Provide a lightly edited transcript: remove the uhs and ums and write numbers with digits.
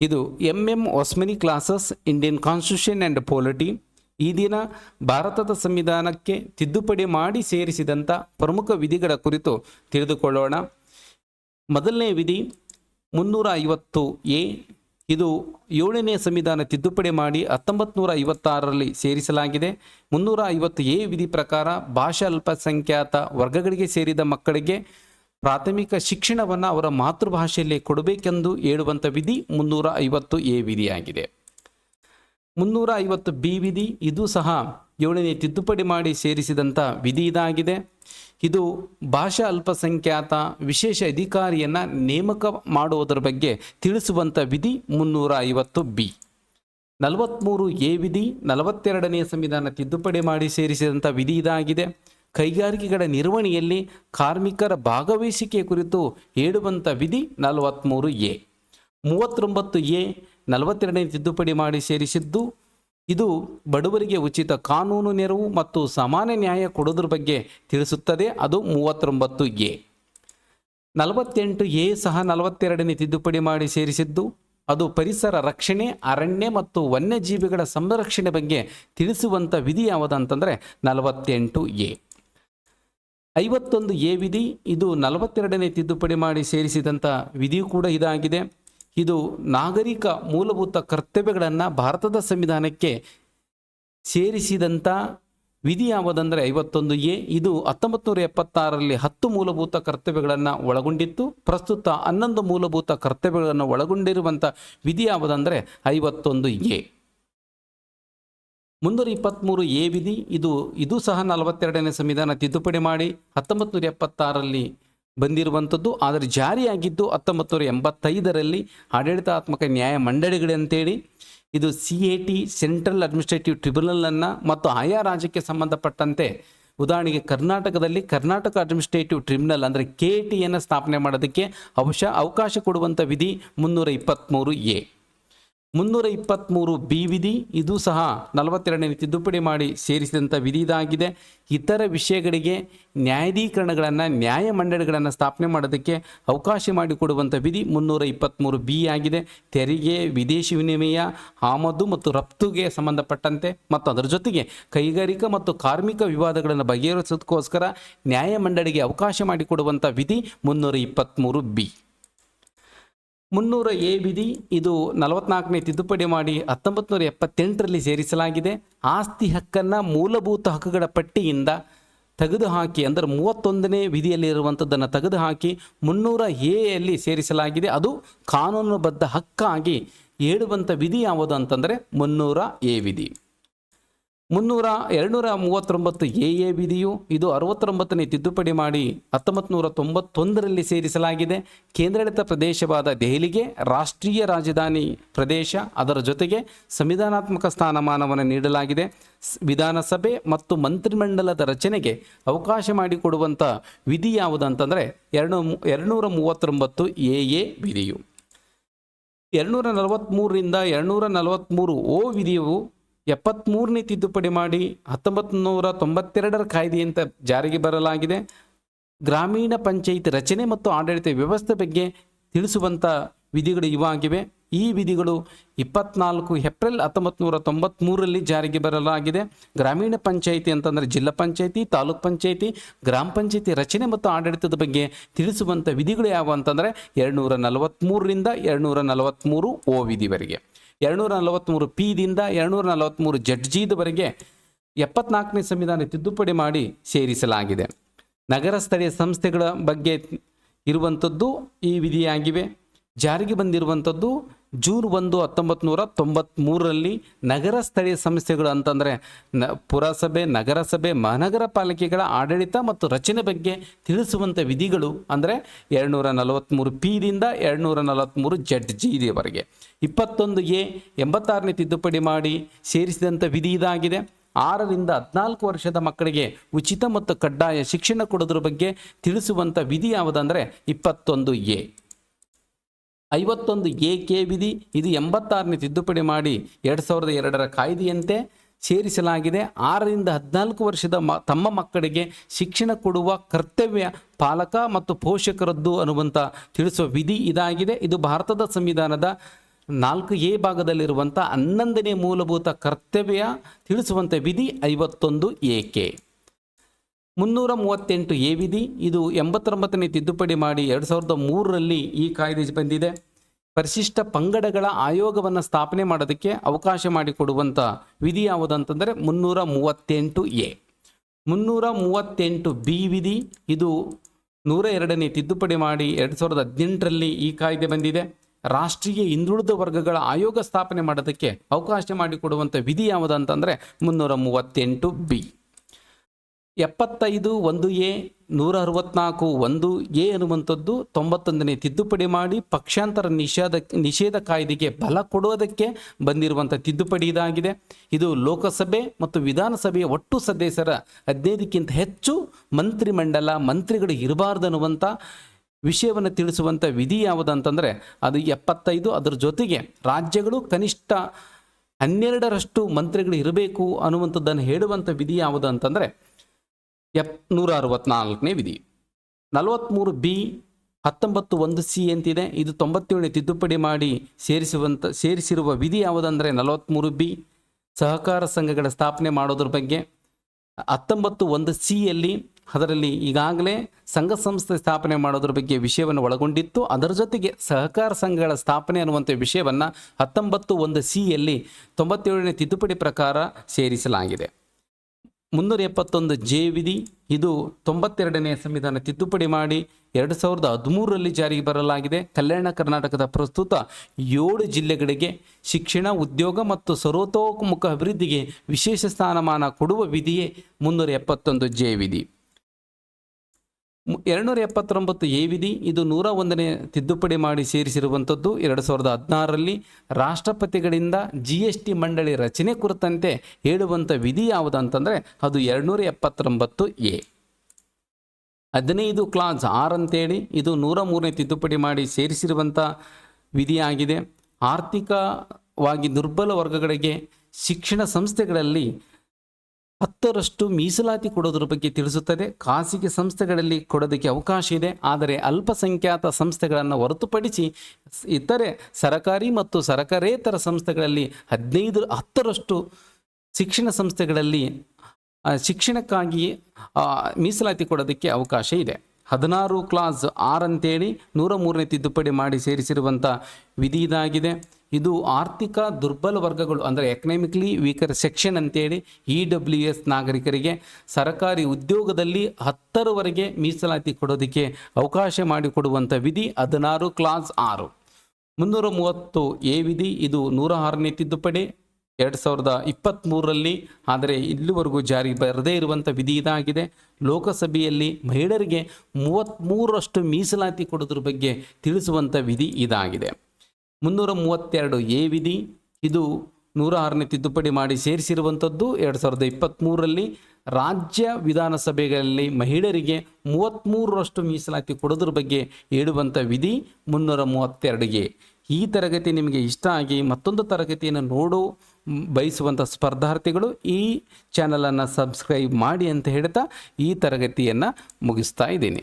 ಇದು M Osmani classes Indian constitution and polity. ಈ ದಿನ ಭಾರತದ ಸಂವಿಧಾನಕ್ಕೆ ತಿದ್ದುಪಡಿ ಮಾಡಿ ಸೇರಿಸಿದಂಥ ಪ್ರಮುಖ ವಿಧಿಗಳ ಕುರಿತು ತಿಳಿದುಕೊಳ್ಳೋಣ. ಮೊದಲನೇ ವಿಧಿ 350A. ಇದು 7ನೇ ಸಂವಿಧಾನ ತಿದ್ದುಪಡಿ ಮಾಡಿ 1956ರಲ್ಲಿ ಸೇರಿಸಲಾಗಿದೆ. 350A ವಿಧಿ ಪ್ರಕಾರ ಭಾಷಾ ಅಲ್ಪಸಂಖ್ಯಾತ ವರ್ಗಗಳಿಗೆ ಸೇರಿದ ಮಕ್ಕಳಿಗೆ ಪ್ರಾಥಮಿಕ ಶಿಕ್ಷಣವನ್ನು ಅವರ ಮಾತೃಭಾಷೆಯಲ್ಲಿ ಕೊಡಬೇಕೆಂದು ಹೇಳುವಂಥ ವಿಧಿ 350A ವಿಧಿಯಾಗಿದೆ. 350B ವಿಧಿ ಇದು ಸಹ 7ನೇ ತಿದ್ದುಪಡಿ ಮಾಡಿ ಸೇರಿಸಿದಂಥ ವಿಧಿ ಇದಾಗಿದೆ. ಇದು ಭಾಷಾ ಅಲ್ಪಸಂಖ್ಯಾತ ವಿಶೇಷ ಅಧಿಕಾರಿಯನ್ನು ನೇಮಕ ಮಾಡುವುದರ ಬಗ್ಗೆ ತಿಳಿಸುವಂಥ ವಿಧಿ 350B. 43A ವಿಧಿ 42ನೇ ಸಂವಿಧಾನ ತಿದ್ದುಪಡಿ ಮಾಡಿ ಸೇರಿಸಿದಂಥ ವಿಧಿ ಇದಾಗಿದೆ. ಕೈಗಾರಿಕೆಗಳ ನಿರ್ವಹಣೆಯಲ್ಲಿ ಕಾರ್ಮಿಕರ ಭಾಗವಹಿಸುವಿಕೆ ಕುರಿತು ಹೇಳುವಂಥ ವಿಧಿ 43A. 39A 42ನೇ ತಿದ್ದುಪಡಿ ಮಾಡಿ ಸೇರಿಸಿದ್ದು ಇದು ಬಡವರಿಗೆ ಉಚಿತ ಕಾನೂನು ನೆರವು ಮತ್ತು ಸಮಾನ ನ್ಯಾಯ ಕೊಡೋದ್ರ ಬಗ್ಗೆ ತಿಳಿಸುತ್ತದೆ. ಅದು 39A. 48A ಸಹ 42ನೇ ತಿದ್ದುಪಡಿ ಮಾಡಿ ಸೇರಿಸಿದ್ದು ಅದು ಪರಿಸರ ರಕ್ಷಣೆ, ಅರಣ್ಯ ಮತ್ತು ವನ್ಯಜೀವಿಗಳ ಸಂರಕ್ಷಣೆ ಬಗ್ಗೆ ತಿಳಿಸುವಂಥ ವಿಧಿ ಯಾವುದಂತಂದರೆ 48A. 51A ವಿಧಿ ಇದು 42ನೇ ತಿದ್ದುಪಡಿ ಮಾಡಿ ಸೇರಿಸಿದಂಥ ವಿಧಿಯೂ ಕೂಡ ಇದಾಗಿದೆ. ಇದು ನಾಗರಿಕ ಮೂಲಭೂತ ಕರ್ತವ್ಯಗಳನ್ನು ಭಾರತದ ಸಂವಿಧಾನಕ್ಕೆ ಸೇರಿಸಿದಂಥ ವಿಧಿ ಯಾವುದಂದರೆ 51A. ಇದು 1976ರಲ್ಲಿ 10 ಮೂಲಭೂತ ಕರ್ತವ್ಯಗಳನ್ನು ಒಳಗೊಂಡಿತ್ತು. ಪ್ರಸ್ತುತ 11 ಮೂಲಭೂತ ಕರ್ತವ್ಯಗಳನ್ನು ಒಳಗೊಂಡಿರುವಂಥ ವಿಧಿ ಯಾವುದಂದರೆ 51A. 323A ವಿಧಿ ಇದು ಸಹ 42ನೇ ಸಂವಿಧಾನ ತಿದ್ದುಪಡಿ ಮಾಡಿ 1976ರಲ್ಲಿ ಬಂದಿರುವಂಥದ್ದು. ಆದರೆ ಜಾರಿಯಾಗಿದ್ದು 1985ರಲ್ಲಿ ಆಡಳಿತಾತ್ಮಕ ನ್ಯಾಯ ಮಂಡಳಿಗಳಂತೇಳಿ. ಇದು CAT ಸೆಂಟ್ರಲ್ ಅಡ್ಮಿನಿಸ್ಟ್ರೇಟಿವ್ ಟ್ರಿಬ್ಯುನಲನ್ನು ಮತ್ತು ಆಯಾ ರಾಜ್ಯಕ್ಕೆ ಸಂಬಂಧಪಟ್ಟಂತೆ ಉದಾಹರಣೆಗೆ ಕರ್ನಾಟಕದಲ್ಲಿ ಕರ್ನಾಟಕ ಅಡ್ಮಿನಿಸ್ಟ್ರೇಟಿವ್ ಟ್ರಿಬ್ಯುನಲ್ ಅಂದರೆ KATಯನ್ನು ಸ್ಥಾಪನೆ ಮಾಡೋದಕ್ಕೆ ಅವಕಾಶ ಕೊಡುವಂಥ ವಿಧಿ 323A. 323B ವಿಧಿ ಇದು ಸಹ 42ನೇ ತಿದ್ದುಪಡಿ ಮಾಡಿ ಸೇರಿಸಿದಂಥ ವಿಧಿ ಇದಾಗಿದೆ. ಇತರ ವಿಷಯಗಳಿಗೆ ನ್ಯಾಯಾಧೀಕರಣಗಳನ್ನು ನ್ಯಾಯಮಂಡಳಿಗಳನ್ನು ಸ್ಥಾಪನೆ ಮಾಡೋದಕ್ಕೆ ಅವಕಾಶ ಮಾಡಿಕೊಡುವಂಥ ವಿಧಿ 323B ಆಗಿದೆ. ತೆರಿಗೆ, ವಿದೇಶಿ ವಿನಿಮಯ, ಆಮದು ಮತ್ತು ರಫ್ತುಗೆ ಸಂಬಂಧಪಟ್ಟಂತೆ ಮತ್ತು ಅದರ ಜೊತೆಗೆ ಕೈಗಾರಿಕಾ ಮತ್ತು ಕಾರ್ಮಿಕ ವಿವಾದಗಳನ್ನು ಬಗೆಹರಿಸೋದಕ್ಕೋಸ್ಕರ ನ್ಯಾಯಮಂಡಳಿಗೆ ಅವಕಾಶ ಮಾಡಿಕೊಡುವಂಥ ವಿಧಿ 323B. 300A ವಿಧಿ ಇದು 44ನೇ ತಿದ್ದುಪಡಿ ಮಾಡಿ 1978ರಲ್ಲಿ ಸೇರಿಸಲಾಗಿದೆ. ಆಸ್ತಿ ಹಕ್ಕನ್ನು ಮೂಲಭೂತ ಹಕ್ಕುಗಳ ಪಟ್ಟಿಯಿಂದ ತೆಗೆದುಹಾಕಿ ಅಂದರೆ 31ನೇ ವಿಧಿಯಲ್ಲಿರುವಂಥದ್ದನ್ನು ತೆಗೆದುಹಾಕಿ 300Aಯಲ್ಲಿ ಸೇರಿಸಲಾಗಿದೆ. ಅದು ಕಾನೂನುಬದ್ಧ ಹಕ್ಕಾಗಿ ಹೇಳುವಂಥ ವಿಧಿ ಯಾವುದು ಅಂತಂದರೆ 300A ವಿಧಿ. 239AA ವಿಧಿಯು ಇದು 69ನೇ ತಿದ್ದುಪಡಿ ಮಾಡಿ 1991ರಲ್ಲಿ ಸೇರಿಸಲಾಗಿದೆ. ಕೇಂದ್ರಾಡಳಿತ ಪ್ರದೇಶವಾದ ದೆಹಲಿಗೆ ರಾಷ್ಟ್ರೀಯ ರಾಜಧಾನಿ ಪ್ರದೇಶ, ಅದರ ಜೊತೆಗೆ ಸಂವಿಧಾನಾತ್ಮಕ ಸ್ಥಾನಮಾನವನ್ನು ನೀಡಲಾಗಿದೆ. ವಿಧಾನಸಭೆ ಮತ್ತು ಮಂತ್ರಿಮಂಡಲದ ರಚನೆಗೆ ಅವಕಾಶ ಮಾಡಿಕೊಡುವಂಥ ವಿಧಿ ಯಾವುದಂತಂದರೆ 239AA ವಿಧಿಯು. 243ರಿಂದ 243O ವಿಧಿಯು 73ನೇ ತಿದ್ದುಪಡಿ ಮಾಡಿ 1992ರ ಕಾಯ್ದೆಯಂತೆ ಜಾರಿಗೆ ಬರಲಾಗಿದೆ. ಗ್ರಾಮೀಣ ಪಂಚಾಯಿತಿ ರಚನೆ ಮತ್ತು ಆಡಳಿತ ವ್ಯವಸ್ಥೆ ಬಗ್ಗೆ ತಿಳಿಸುವಂಥ ವಿಧಿಗಳು ಇವಾಗಿವೆ. ಈ ವಿಧಿಗಳು 24 ಏಪ್ರಿಲ್ 1993ರಲ್ಲಿ ಜಾರಿಗೆ ಬರಲಾಗಿದೆ. ಗ್ರಾಮೀಣ ಪಂಚಾಯಿತಿ ಅಂತಂದರೆ ಜಿಲ್ಲಾ ಪಂಚಾಯಿತಿ, ತಾಲೂಕ್ ಪಂಚಾಯಿತಿ, ಗ್ರಾಮ ಪಂಚಾಯಿತಿ ರಚನೆ ಮತ್ತು ಆಡಳಿತದ ಬಗ್ಗೆ ತಿಳಿಸುವಂಥ ವಿಧಿಗಳು ಯಾವ ಅಂತಂದರೆ 243ರಿಂದ 243O ವಿಧಿವರೆಗೆ. 243P ದಿಂದ 243ZGವರೆಗೆ 74ನೇ ಸಂವಿಧಾನ ತಿದ್ದುಪಡಿ ಮಾಡಿ ಸೇರಿಸಲಾಗಿದೆ. ನಗರ ಸ್ಥಳೀಯ ಸಂಸ್ಥೆಗಳ ಬಗ್ಗೆ ಇರುವಂಥದ್ದು ಈ ವಿಧಿಯಾಗಿವೆ. ಜಾರಿಗೆ ಬಂದಿರುವಂಥದ್ದು ಜೂನ್ 1, 1993ರಲ್ಲಿ. ನಗರ ಸ್ಥಳೀಯ ಸಂಸ್ಥೆಗಳು ಅಂತಂದರೆ ಪುರಸಭೆ, ನಗರಸಭೆ, ಮಹಾನಗರ ಪಾಲಿಕೆಗಳ ಆಡಳಿತ ಮತ್ತು ರಚನೆ ಬಗ್ಗೆ ತಿಳಿಸುವಂಥ ವಿಧಿಗಳು ಅಂದರೆ 243P ದಿಂದ 243ZGವರೆಗೆ. 21A 86ನೇ ತಿದ್ದುಪಡಿ ಮಾಡಿ ಸೇರಿಸಿದಂಥ ವಿಧಿ ಇದಾಗಿದೆ. 6ರಿಂದ 14 ವರ್ಷದ ಮಕ್ಕಳಿಗೆ ಉಚಿತ ಮತ್ತು ಕಡ್ಡಾಯ ಶಿಕ್ಷಣ ಕೊಡೋದ್ರ ಬಗ್ಗೆ ತಿಳಿಸುವಂಥ ವಿಧಿ ಯಾವುದಂದರೆ 21A. 51AK ವಿಧಿ ಇದು 86ನೇ ತಿದ್ದುಪಡಿ ಮಾಡಿ 2002ರ ಕಾಯ್ದೆಯಂತೆ ಸೇರಿಸಲಾಗಿದೆ. 6ರಿಂದ 14 ವರ್ಷದ ತಮ್ಮ ಮಕ್ಕಳಿಗೆ ಶಿಕ್ಷಣ ಕೊಡುವ ಕರ್ತವ್ಯ ಪಾಲಕ ಮತ್ತು ಪೋಷಕರದ್ದು ಅನ್ನುವಂಥ ತಿಳಿಸುವ ವಿಧಿ ಇದಾಗಿದೆ. ಇದು ಭಾರತದ ಸಂವಿಧಾನದ 4A ಭಾಗದಲ್ಲಿರುವಂಥ 11ನೇ ಮೂಲಭೂತ ಕರ್ತವ್ಯ ತಿಳಿಸುವಂಥ ವಿಧಿ 51 ಏಕೆ. 338A ವಿಧಿ, ಇದು 89ನೇ ತಿದ್ದುಪಡಿ ಮಾಡಿ 2003ರಲ್ಲಿ ಈ ಕಾಯ್ದೆ ಬಂದಿದೆ. ಪರಿಶಿಷ್ಟ ಪಂಗಡಗಳ ಆಯೋಗವನ್ನು ಸ್ಥಾಪನೆ ಮಾಡೋದಕ್ಕೆ ಅವಕಾಶ ಮಾಡಿಕೊಡುವಂಥ ವಿಧಿ ಯಾವುದಂತಂದರೆ 338A. 338B ವಿಧಿ, ಇದು 102ನೇ ತಿದ್ದುಪಡಿ ಮಾಡಿ 2018ರಲ್ಲಿ ಈ ಕಾಯ್ದೆ ಬಂದಿದೆ. ರಾಷ್ಟ್ರೀಯ ಹಿಂದುಳಿದ ವರ್ಗಗಳ ಆಯೋಗ ಸ್ಥಾಪನೆ ಮಾಡೋದಕ್ಕೆ ಅವಕಾಶ ಮಾಡಿಕೊಡುವಂಥ ವಿಧಿ ಯಾವುದಂತಂದರೆ 338B. 75(1)A, 164(1)A ಅನ್ನುವಂಥದ್ದು 91ನೇ ತಿದ್ದುಪಡಿ ಮಾಡಿ ಪಕ್ಷಾಂತರ ನಿಷೇಧ ಕಾಯ್ದೆಗೆ ಬಲ ಕೊಡೋದಕ್ಕೆ ಬಂದಿರುವಂಥ ತಿದ್ದುಪಡಿ ಇದಾಗಿದೆ. ಇದು ಲೋಕಸಭೆ ಮತ್ತು ವಿಧಾನಸಭೆಯ ಒಟ್ಟು ಸದಸ್ಯರ 15ಕ್ಕಿಂತ ಹೆಚ್ಚು ಮಂತ್ರಿಗಳು ಇರಬಾರ್ದು ಅನ್ನುವಂಥ ವಿಷಯವನ್ನು ತಿಳಿಸುವಂಥ ವಿಧಿ ಯಾವುದಂತಂದರೆ ಅದು 75. ಅದರ ಜೊತೆಗೆ ರಾಜ್ಯಗಳು ಕನಿಷ್ಠ 12ರಷ್ಟು ಮಂತ್ರಿಗಳು ಇರಬೇಕು ಅನ್ನುವಂಥದ್ದನ್ನು ಹೇಳುವಂಥ ವಿಧಿ ಯಾವುದು ಅಂತಂದರೆ 164ನೇ ವಿಧಿ. 43B 19(1)C ಅಂತಿದೆ, ಇದು 97ನೇ ತಿದ್ದುಪಡಿ ಮಾಡಿ ಸೇರಿಸಿರುವ ವಿಧಿ ಯಾವುದಂದರೆ 43B ಸಹಕಾರ ಸಂಘಗಳ ಸ್ಥಾಪನೆ ಮಾಡೋದ್ರ ಬಗ್ಗೆ. 19(1)C ಅದರಲ್ಲಿ ಈಗಾಗಲೇ ಸಂಘ ಸಂಸ್ಥೆ ಸ್ಥಾಪನೆ ಮಾಡೋದ್ರ ಬಗ್ಗೆ ವಿಷಯವನ್ನು ಒಳಗೊಂಡಿತ್ತು. ಅದರ ಜೊತೆಗೆ ಸಹಕಾರ ಸಂಘಗಳ ಸ್ಥಾಪನೆ ಅನ್ನುವಂಥ ವಿಷಯವನ್ನು 19(1)C 97ನೇ ತಿದ್ದುಪಡಿ ಪ್ರಕಾರ ಸೇರಿಸಲಾಗಿದೆ. 371J ವಿಧಿ, ಇದು 92ನೇ ಸಂವಿಧಾನ ತಿದ್ದುಪಡಿ ಮಾಡಿ 2013ರಲ್ಲಿ ಜಾರಿಗೆ ಬರಲಾಗಿದೆ. ಕಲ್ಯಾಣ ಕರ್ನಾಟಕದ ಪ್ರಸ್ತುತ 7 ಜಿಲ್ಲೆಗಳಿಗೆ ಶಿಕ್ಷಣ, ಉದ್ಯೋಗ ಮತ್ತು ಸರ್ವತೋಮುಖ ಅಭಿವೃದ್ಧಿಗೆ ವಿಶೇಷ ಸ್ಥಾನಮಾನ ಕೊಡುವ ವಿಧಿಯೇ 371J ವಿಧಿ. 279A ವಿಧಿ, ಇದು 101ನೇ ತಿದ್ದುಪಡಿ ಮಾಡಿ ಸೇರಿಸಿರುವಂಥದ್ದು. 2016ರಲ್ಲಿ ರಾಷ್ಟ್ರಪತಿಗಳಿಂದ GST ಮಂಡಳಿ ರಚನೆ ಕುರಿತಂತೆ ಹೇಳುವಂಥ ವಿಧಿ ಯಾವುದಂತಂದರೆ ಅದು 279A. 15 ಕ್ಲಾಸ್ 6 ಅಂತೇಳಿ ಇದು 103ನೇ ತಿದ್ದುಪಡಿ ಮಾಡಿ ಸೇರಿಸಿರುವಂಥ ವಿಧಿಯಾಗಿದೆ. ಆರ್ಥಿಕವಾಗಿ ದುರ್ಬಲ ವರ್ಗಗಳಿಗೆ ಶಿಕ್ಷಣ ಸಂಸ್ಥೆಗಳಲ್ಲಿ 10ರಷ್ಟು ಮೀಸಲಾತಿ ಕೊಡೋದ್ರ ಬಗ್ಗೆ ತಿಳಿಸುತ್ತದೆ. ಖಾಸಗಿ ಸಂಸ್ಥೆಗಳಲ್ಲಿ ಕೊಡೋದಕ್ಕೆ ಅವಕಾಶ ಇದೆ, ಆದರೆ ಅಲ್ಪಸಂಖ್ಯಾತ ಸಂಸ್ಥೆಗಳನ್ನು ಹೊರತುಪಡಿಸಿ ಇತರೆ ಸರಕಾರಿ ಮತ್ತು ಸರಕಾರೇತರ ಸಂಸ್ಥೆಗಳಲ್ಲಿ 10ರಷ್ಟು ಶಿಕ್ಷಣ ಸಂಸ್ಥೆಗಳಲ್ಲಿ ಶಿಕ್ಷಣಕ್ಕಾಗಿ ಮೀಸಲಾತಿ ಕೊಡೋದಕ್ಕೆ ಅವಕಾಶ ಇದೆ. 16 ಕ್ಲಾಸ್ 6 ಅಂತೇಳಿ 103ನೇ ತಿದ್ದುಪಡಿ ಮಾಡಿ ಸೇರಿಸಿರುವಂಥ ವಿಧಿ ಇದಾಗಿದೆ. ಇದು ಆರ್ಥಿಕ ದುರ್ಬಲ ವರ್ಗಗಳು ಅಂದರೆ ಎಕನಾಮಿಕ್ಲಿ ವೀಕರ್ ಸೆಕ್ಷನ್ ಅಂತೇಳಿ EWS ನಾಗರಿಕರಿಗೆ ಸರ್ಕಾರಿ ಉದ್ಯೋಗದಲ್ಲಿ 10ರವರೆಗೆ ಮೀಸಲಾತಿ ಕೊಡೋದಕ್ಕೆ ಅವಕಾಶ ಮಾಡಿಕೊಡುವಂಥ ವಿಧಿ 16 ಕ್ಲಾಸ್ 6. 330A ವಿಧಿ, ಇದು 106ನೇ ತಿದ್ದುಪಡಿ 2023ರಲ್ಲಿ, ಆದರೆ ಇಲ್ಲಿವರೆಗೂ ಜಾರಿ ಬರದೇ ಇರುವಂಥ ವಿಧಿ ಇದಾಗಿದೆ. ಲೋಕಸಭೆಯಲ್ಲಿ ಮಹಿಳೆಯರಿಗೆ 33ರಷ್ಟು ಮೀಸಲಾತಿ ಕೊಡೋದ್ರ ಬಗ್ಗೆ ತಿಳಿಸುವಂಥ ವಿಧಿ ಇದಾಗಿದೆ. 332A ವಿಧಿ, ಇದು 106ನೇ ತಿದ್ದುಪಡಿ ಮಾಡಿ ಸೇರಿಸಿರುವಂಥದ್ದು. 2023ರಲ್ಲಿ ರಾಜ್ಯ ವಿಧಾನಸಭೆಗಳಲ್ಲಿ ಮಹಿಳೆಯರಿಗೆ 33ರಷ್ಟು ಮೀಸಲಾತಿ ಕೊಡೋದ್ರ ಬಗ್ಗೆ ಹೇಳುವಂಥ ವಿಧಿ 332A. ಈ ತರಗತಿ ನಿಮಗೆ ಇಷ್ಟ ಆಗಿ ಮತ್ತೊಂದು ತರಗತಿಯನ್ನು ಬಯಸುವಂಥ ಸ್ಪರ್ಧಾರ್ಥಿಗಳು ಈ ಚಾನಲನ್ನು ಸಬ್ಸ್ಕ್ರೈಬ್ ಮಾಡಿ ಅಂತ ಹೇಳ್ತಾ ಈ ತರಗತಿಯನ್ನು ಮುಗಿಸ್ತಾ ಇದ್ದೀನಿ.